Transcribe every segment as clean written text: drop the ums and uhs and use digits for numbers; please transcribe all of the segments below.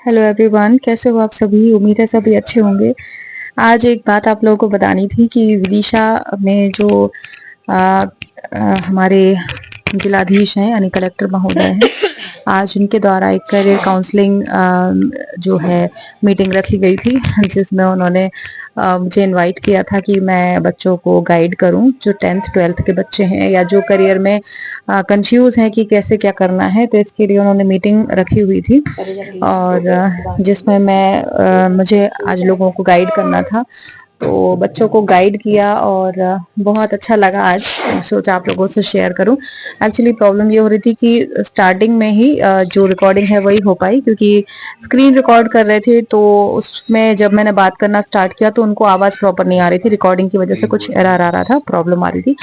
Hello everyone, कैसे हो आप सभी। उम्मीद है सभी अच्छे होंगे। आज एक बात आप लोगों को बतानी थी कि विदिशा में जो आ, हमारे जिलाधीश हैं यानी कलेक्टर महोदय हैं, आज उनके द्वारा एक करियर काउंसलिंग जो है मीटिंग रखी गई थी, जिसमें उन्होंने मुझे इनवाइट किया था कि मैं बच्चों को गाइड करूं, जो 10th 12th के बच्चे हैं या जो करियर में कंफ्यूज हैं कि कैसे क्या करना है। तो इसके लिए उन्होंने मीटिंग रखी हुई थी और जिसमें मुझे आज लोगों को गाइड करना था। तो बच्चों को गाइड किया और बहुत अच्छा लगा। आज सोचा आप लोगों से शेयर करूं। एक्चुअली प्रॉब्लम ये हो रही थी कि स्टार्टिंग में ही जो रिकॉर्डिंग है वही हो पाई, क्योंकि स्क्रीन रिकॉर्ड कर रहे थे तो उसमें जब मैंने बात करना स्टार्ट किया तो उनको आवाज प्रॉपर नहीं आ रही थी। रिकॉर्डिंग की वजह से कुछ एरर आ रहा था, प्रॉब्लम आ रही थी।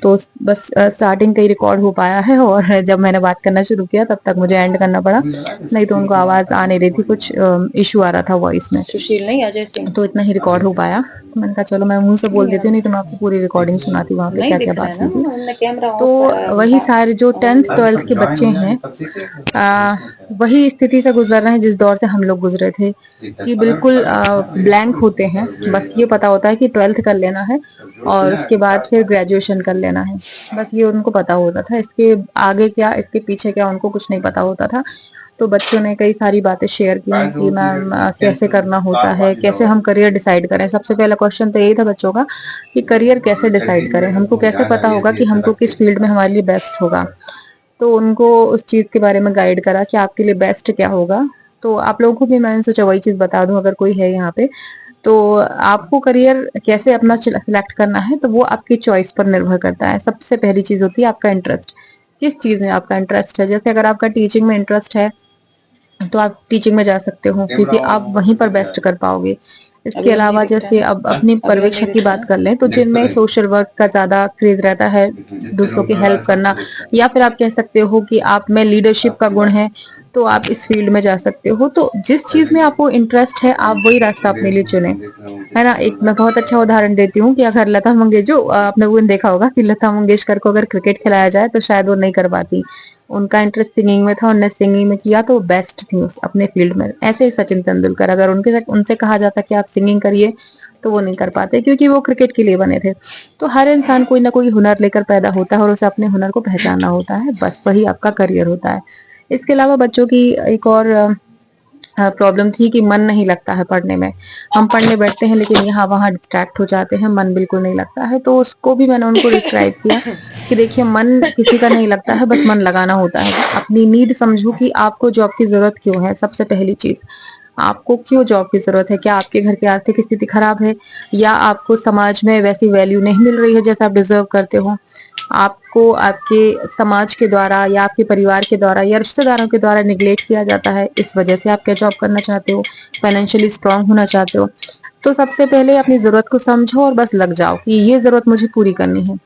तो बस स्टार्टिंग का ही रिकॉर्ड हो पाया है और जब मैंने बात करना शुरू किया तब तक मुझे एंड करना पड़ा, नहीं तो उनको आवाज आ नहीं रही थी, कुछ इशू आ रहा था वॉइस में। सुशील नहीं, अजय सिंह तो इतना ही रिकॉर्ड हो पाया। मैंने कहा चलो मैं मुंह से बोल देती हूँ, नहीं तो मैं आपको पूरी रिकॉर्डिंग सुनाती वहां पे नहीं क्या क्या दिख रहा बात है हुई थी। ना, उनने कैमरा तो ऑफ करा है वही सारे जो टेंथ और ट्वेल्थ के बच्चे हैं, वही स्थिति से गुजर रहे हैं जिस दौर से हम लोग गुजरे थे, कि बिल्कुल ब्लैंक होते हैं। बस ये पता होता है कि 12th कर लेना है और उसके बाद फिर ग्रेजुएशन कर लेना है। बस ये उनको पता होता था, इसके आगे क्या इसके पीछे क्या उनको कुछ नहीं पता होता था। तो बच्चों ने कई सारी बातें शेयर की कि मैम कैसे करना होता है, कैसे हम करियर डिसाइड करें। सबसे पहला क्वेश्चन तो यही था बच्चों का कि करियर कैसे डिसाइड करें, हमको कैसे पता होगा कि हमको किस फील्ड में हमारे लिए बेस्ट होगा। तो उनको उस चीज के बारे में गाइड करा कि आपके लिए बेस्ट क्या होगा। तो आप लोगों को भी मैंने सोचा वही चीज बता दूं, अगर कोई है यहाँ पे। तो आपको करियर कैसे अपना सिलेक्ट करना है तो वो आपकी चॉइस पर निर्भर करता है। सबसे पहली चीज होती है आपका इंटरेस्ट, किस चीज में आपका इंटरेस्ट है। जैसे अगर आपका टीचिंग में इंटरेस्ट है तो आप टीचिंग में जा सकते हो, क्योंकि आप वहीं पर बेस्ट कर पाओगे। इसके अभी अब नहीं अलावा दिख रहा जैसे है अब ना। अपनी अभी अब नहीं पर्यवेक्षक की दिख रहा बात है। कर लें तो जिनमें सोशल वर्क का ज्यादा क्रेज रहता है, दूसरों की हेल्प करना, या फिर आप कह सकते हो कि आप में लीडरशिप का गुण है, तो आप इस फील्ड में जा सकते हो। तो जिस चीज में आपको इंटरेस्ट है आप वही रास्ता अपने लिए चुने, है ना। एक मैं बहुत अच्छा उदाहरण देती हूँ कि अगर लता मंगेशकर, जो आपने वो देखा होगा कि लता मंगेशकर को अगर क्रिकेट खिलाया जाए तो शायद वो नहीं कर पाती। उनका इंटरेस्ट सिंगिंग में था, उनने सिंगिंग में किया तो बेस्ट थी अपने फील्ड में। ऐसे ही सचिन तेंदुलकर, अगर उनके उनसे कहा जाता कि आप सिंगिंग करिए तो वो नहीं कर पाते, क्योंकि वो क्रिकेट के लिए बने थे। तो हर इंसान कोई ना कोई हुनर लेकर पैदा होता है और उसे अपने हुनर को पहचानना होता है, बस वही आपका करियर होता है। इसके अलावा बच्चों की एक और प्रॉब्लम थी कि मन नहीं लगता है पढ़ने में। हम पढ़ने बैठते हैं लेकिन यहाँ वहाँ डिस्ट्रैक्ट हो जाते हैं, मन बिल्कुल नहीं लगता है। तो उसको भी मैंने उनको डिस्क्राइब किया कि देखिए, मन किसी का नहीं लगता है, बस मन लगाना होता है। अपनी नीड समझो कि आपको जॉब की जरूरत क्यों है। सबसे पहली चीज, आपको क्यों जॉब की जरूरत है। क्या आपके घर की आर्थिक स्थिति खराब है, या आपको समाज में वैसी वैल्यू नहीं मिल रही है जैसा आप डिजर्व करते हो। आपको आपके समाज के द्वारा या आपके परिवार के द्वारा या रिश्तेदारों के द्वारा निग्लेक्ट किया जाता है, इस वजह से आप क्या जॉब करना चाहते हो, फाइनेंशियली स्ट्रांग होना चाहते हो। तो सबसे पहले अपनी जरूरत को समझो और बस लग जाओ कि ये जरूरत मुझे पूरी करनी है।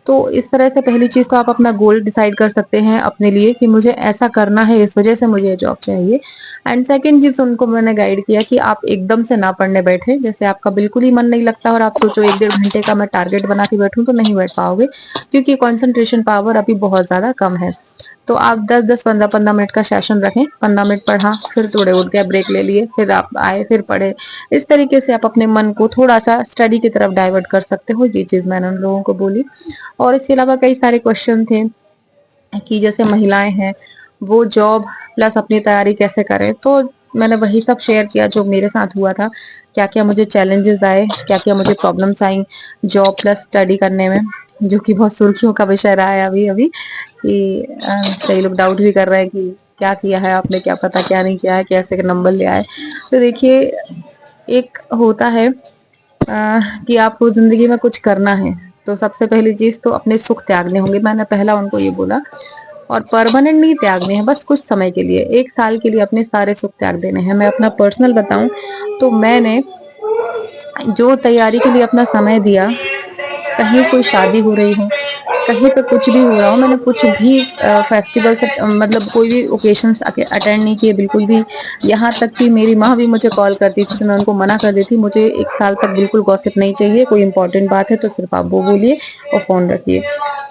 तो इस तरह से पहली चीज तो आप अपना गोल डिसाइड कर सकते हैं अपने लिए कि मुझे ऐसा करना है, इस वजह से मुझे जॉब चाहिए। एंड सेकंड चीज उनको मैंने गाइड किया कि आप एकदम से ना पढ़ने बैठे। जैसे आपका बिल्कुल ही मन नहीं लगता और आप सोचो 1 1.5 घंटे का मैं टारगेट बना के बैठूं, तो नहीं बैठ पाओगे, क्योंकि कंसंट्रेशन पावर अभी बहुत ज्यादा कम है। तो आप 10 10 15 15 मिनट का सेशन रखें, 15 मिनट पढ़ा, फिर थोड़े उठ गए, ब्रेक ले लिए, फिर आप आए, फिर पढ़े। इस तरीके से आप अपने मन को थोड़ा सा स्टडी की तरफ डाइवर्ट कर सकते हो। ये चीज मैंने उन लोगों को बोली। और इसके अलावा कई सारे क्वेश्चन थे कि जैसे महिलाएं हैं, वो जॉब प्लस अपनी तैयारी कैसे करें। तो मैंने वही सब शेयर किया जो मेरे साथ हुआ था, क्या क्या मुझे चैलेंजेस आए, क्या क्या मुझे problems I job plus study करने में, जो कि बहुत सुर्खियों का विषय रहा है अभी अभी। कि कई लोग डाउट भी कर रहे हैं कि क्या किया है आपने, क्या पता क्या नहीं किया है, कैसे नंबर ले आए। तो देखिए, एक होता है कि आपको जिंदगी में कुछ करना है तो सबसे पहली चीज तो अपने सुख त्यागने होंगे। मैंने पहला उनको ये बोला। और परमानेंट नहीं त्यागने हैं, बस कुछ समय के लिए, 1 साल के लिए अपने सारे सुख त्याग देने हैं। मैं अपना पर्सनल बताऊं तो मैंने जो तैयारी के लिए अपना समय दिया, कहीं कोई शादी हो रही हो, कहीं पे कुछ भी हो रहा हो, मैंने कुछ भी फेस्टिवल से मतलब कोई भी ओकेशंस अटेंड नहीं किए बिल्कुल भी। यहाँ तक कि मेरी माँ भी मुझे कॉल करती थी तो मैं उनको मना कर देती, मुझे 1 साल तक बिल्कुल गॉसिप नहीं चाहिए, कोई इम्पोर्टेंट बात है तो सिर्फ़ आप वो बोलिए और फ़ोन रखिए।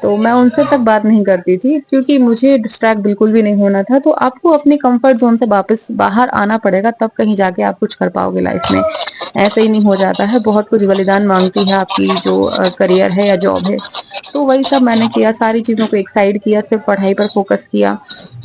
तो मैं उनसे तक बात नहीं करती थी क्योंकि मुझे डिस्ट्रैक्ट बिल्कुल भी नहीं होना था। तो आपको अपनी कम्फर्ट ज़ोन से वापस बाहर आना पड़ेगा, तब कहीं जाके आप कुछ कर पाओगे लाइफ़ में। ऐसे ही नहीं हो जाता है, बहुत कुछ बलिदान माँगती है आपकी जो करियर है या जॉब है। तो वही सब मैंने किया, सारी चीज़ों को एक साइड किया, सिर्फ़ पढ़ाई पर फ़ोकस किया।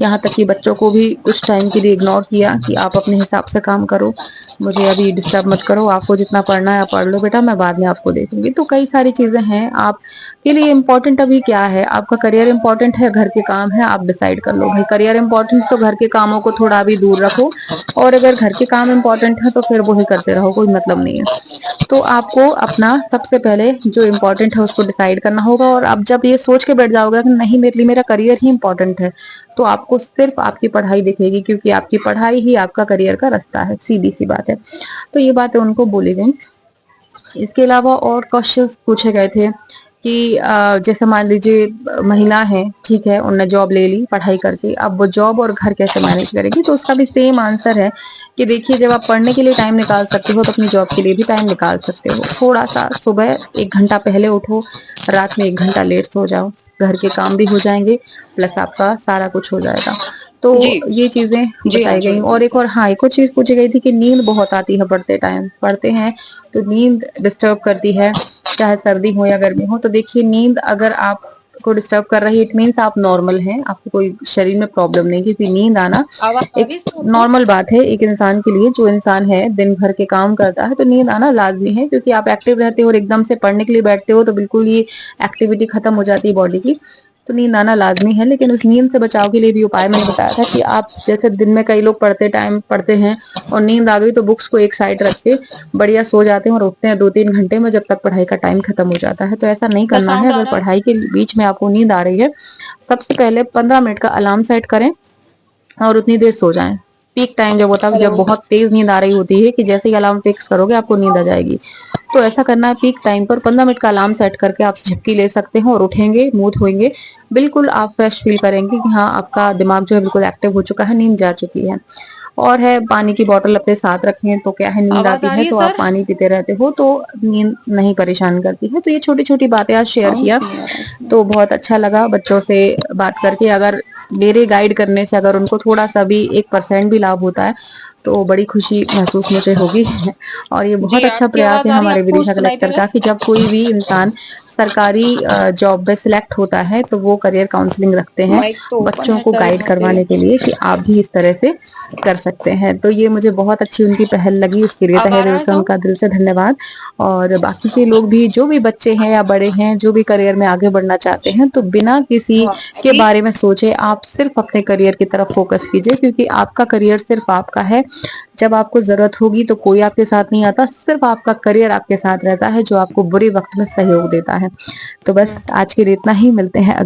यहाँ तक कि बच्चों को भी कुछ टाइम के लिए इग्नोर किया कि आप अपने हिसाब से काम करो, मुझे अभी डिस्टर्ब मत करो, आपको जितना पढ़ना है आप पढ़ लो बेटा, मैं बाद में आपको दे दूँगी। तो कई सारी चीज़ें हैं, आपके लिए इम्पोर्टेंट अभी क्या है? आपका करियर इम्पोर्टेंट है, घर के काम हैं, आप डिसाइड कर लो। भाई करियर इम्पोर्टेंट तो घर के कामों को थोड़ा अभी दूर रखो और अगर घर के काम इम्पोर्टेंट है तो फिर वो ही करते रहो, कोई मतलब नहीं है। तो आपको अपना सबसे पहले जो इम्पोर्टेंट है उसको डिसाइड करना होगा और आप जब ये सोच के बैठ जाओगे कि नहीं मेरे लिए मेरा करियर ही इम्पोर्टेंट है, तो आपको सिर्फ आपकी पढ़ाई दिखेगी क्योंकि आपकी पढ़ाई ही आपका करियर का रास्ता है, सीधी-सी बात है। तो ये बातें उनको बोली गई। इसके अलावा और क्वेश्चंस पूछे गए थे कि जैसे मान लीजिए महिला है, ठीक है, उनने जॉब ले ली पढ़ाई करके, अब वो जॉब और घर कैसे मैनेज करेगी? तो उसका भी सेम आंसर है कि देखिए जब आप पढ़ने के लिए टाइम निकाल सकते हो, तो अपनी जॉब के लिए भी टाइम निकाल सकते हो। थोड़ा-सा सुबह 1 घंटा पहले उठो, रात में 1 घंटा लेट सो जाओ, घर के काम भी हो जाएँगे, प्लस आपका सारा कुछ हो जाएगा। तो जी। ये चीज़ें जी हाँ, बताई जी गई हाँ, और एक बिल्कुल। और हाँ, एक और चीज़ पूछी गई थी कि नींद बहुत आती है पढ़ते टाइम, पढ़ते हैं तो नींद डिस्टर्ब करती है, चाहे सर्दी हो या गर्मी हो। तो देखिए नींद अगर आपको डिस्टर्ब कर रही है इट मीन्स आप नॉर्मल हैं, आपको कोई शरीर में प्रॉब्लम नहीं क्योंकि नींद आना आवाज़ आ एक रही है सर आपको? नॉर्मल बात है एक इंसान के लिए, जो इंसान है दिन भर के काम करता है तो नींद आना लाज़मी है क्योंकि आप एक्टिव रहते हो और एकदम से पढ़ने के लिए बैठते हो तो बिल्कुल ये एक्टिविटी खत्म हो जाती है बॉडी की। तो नींद आना लाज़मी है, लेकिन उस नींद से बचाव के लिए भी उपाय मैंने बताया था कि आप जैसे दिन में कई लोग पढ़ते टाइम पढ़ते हैं और नींद आ गई तो बुक्स को एक साइड रख के बढ़िया सो जाते हैं और उठते हैं 2-3 घंटे में जब तक पढ़ाई का टाइम खत्म हो जाता है। तो ऐसा नहीं सर करना है, साउंड आ अगर रहा है? पढ़ाई के बीच में आपको नींद आ रही है, सबसे पहले 15 मिनट का अलार्म सेट करें और उतनी देर सो जाएँ। पीक टाइम जब होता है जब हेलो। बहुत तेज़ नींद आ रही होती है कि जैसे ही अलार्म फिक्स करोगे आपको नींद आ जाएगी। तो ऐसा करना है पीक टाइम पर 15 मिनट का अलार्म सेट करके आप झपकी ले सकते हो और उठेंगे, मुँह धोएँगे, बिल्कुल आप फ्रेश फ़ील करेंगे कि हाँ, आपका दिमाग जो है बिल्कुल एक्टिव हो चुका है, नींद जा चुकी है। और है पानी की बॉटल अपने साथ रखें तो क्या है नींद आवाज़ आती आ है रही है तो आप सर? पानी पीते रहते हो तो नींद नहीं परेशान करती है। तो ये छोटी-छोटी बातें आज शेयर साउंड किया, क्यों नहीं आ रहा है इसमें? तो बहुत अच्छा लगा बच्चों से बात करके। अगर मेरे गाइड करने से अगर उनको थोड़ा-सा भी 1% भी लाभ होता है, तो बड़ी खुशी महसूस मुझे होगी और ये जी, बहुत अच्छा आपकी प्रयास आवाज़ है आ रही है? हमारे आपको विदिशा सुनाई दे कलेक्टर रहा का है? कि जब कोई भी इंसान सरकारी जॉब में सिलेक्ट होता है, तो वो करियर काउंसलिंग रखते हैं, माइक तो ओपन बच्चों है को सर गाइड यहाँ से। करवाने के लिए कि आप भी इस तरह से कर सकते हैं। तो ये मुझे बहुत अच्छी उनकी पहल लगी, उसके लिए अब तहे आ रहा दिल है से साउंड? उनका दिल से धन्यवाद। और बाकी के लोग भी जो भी बच्चे हैं या बड़े हैं, जो भी करियर में आगे बढ़ना चाहते हैं, तो बिना किसी हाँ, के अभी बारे में सोचे आप सिर्फ अपने करियर की तरफ फोकस कीजिए क्योंकि आपका करियर सिर्फ आपका है। जब आपको ज़रूरत होगी तो कोई आपके साथ नहीं आता, सिर्फ आपका करियर आपके साथ रहता है जो आपको बुरे वक़्त में सहयोग देता है। तो बस हुँ। आज के लिए इतना ही, मिलते हैं अगली